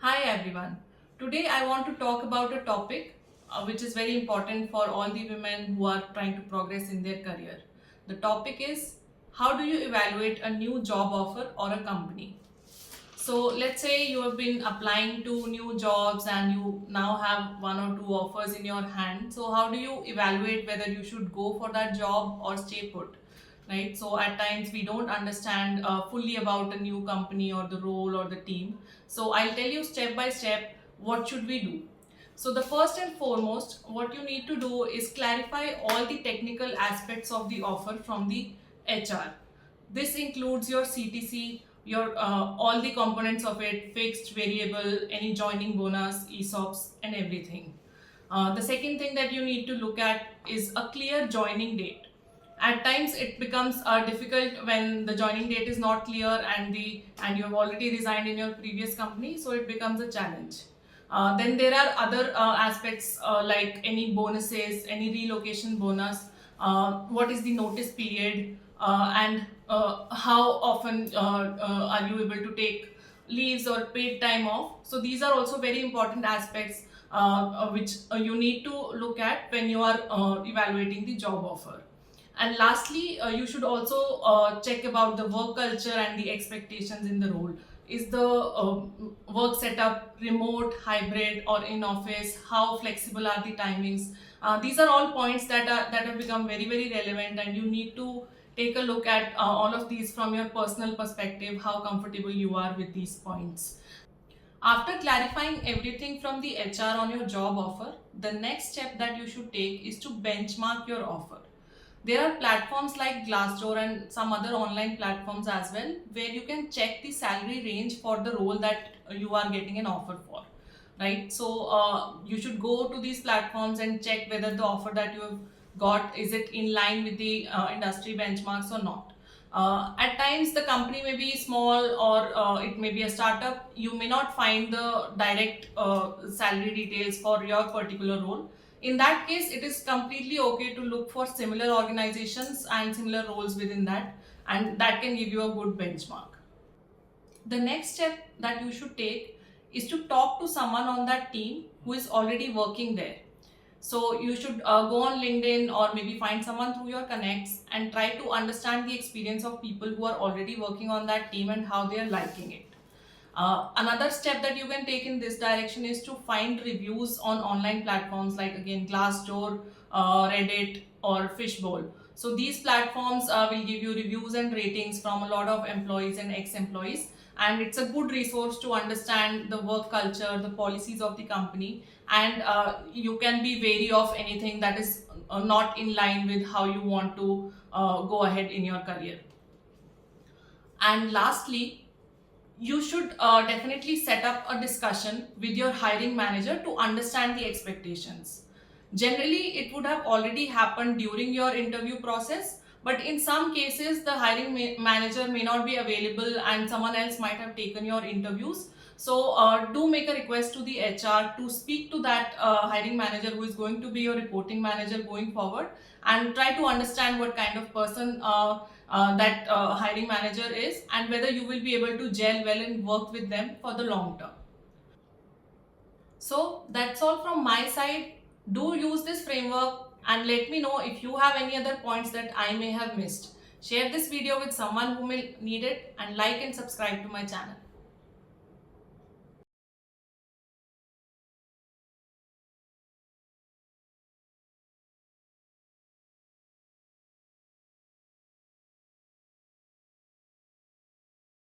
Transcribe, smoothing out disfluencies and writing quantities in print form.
Hi everyone. Today I want to talk about a topic which is very important for all the women who are trying to progress in their career. The topic is how do you evaluate a new job offer or a company? So let's say you have been applying to new jobs and you now have one or two offers in your hand. So how do you evaluate whether you should go for that job or stay put? Right. So at times we don't understand fully about a new company or the role or the team. So I'll tell you step by step what should we do. So the first and foremost, what you need to do is clarify all the technical aspects of the offer from the HR. This includes your CTC, your all the components of it, fixed, variable, any joining bonus, ESOPs, and everything. The second thing that you need to look at is a clear joining date. At times it becomes difficult when the joining date is not clear and you have already resigned in your previous company, so it becomes a challenge. Then there are other aspects like any bonuses, any relocation bonus, what is the notice period, and how often are you able to take leaves or paid time off. So these are also very important aspects which you need to look at when you are evaluating the job offer. And lastly, you should also check about the work culture and the expectations in the role. Is the work setup remote, hybrid, or in office? How flexible are the timings? These are all points that have become very relevant, and you need to take a look at all of these from your personal perspective. How comfortable you are with these points. After clarifying everything from the HR on your job offer, the next step that you should take is to benchmark your offer. There are platforms like Glassdoor and some other online platforms as well where you can check the salary range for the role that you are getting an offer for, right? So you should go to these platforms and check whether the offer that you have got is it in line with the industry benchmarks or not. At times the company may be small or it may be a startup. You may not find the direct salary details for your particular role. In that case, it is completely okay to look for similar organizations and similar roles within that, and that can give you a good benchmark. The next step that you should take is to talk to someone on that team who is already working there. So you should go on LinkedIn or maybe find someone through your connects and try to understand the experience of people who are already working on that team and how they are liking it. Another step that you can take in this direction is to find reviews on online platforms like again Glassdoor, Reddit, or Fishbowl. So these platforms will give you reviews and ratings from a lot of employees and ex-employees, and it's a good resource to understand the work culture, the policies of the company, and you can be wary of anything that is not in line with how you want to go ahead in your career. And lastly, you should definitely set up a discussion with your hiring manager to understand the expectations. Generally, it would have already happened during your interview process, but in some cases, the hiring manager may not be available and someone else might have taken your interviews. So, do make a request to the HR to speak to that hiring manager who is going to be your reporting manager going forward, and try to understand what kind of person that hiring manager is and whether you will be able to gel well and work with them for the long term. So that's all from my side. Do use this framework and let me know if you have any other points that I may have missed. Share this video with someone who may need it and like and subscribe to my channel.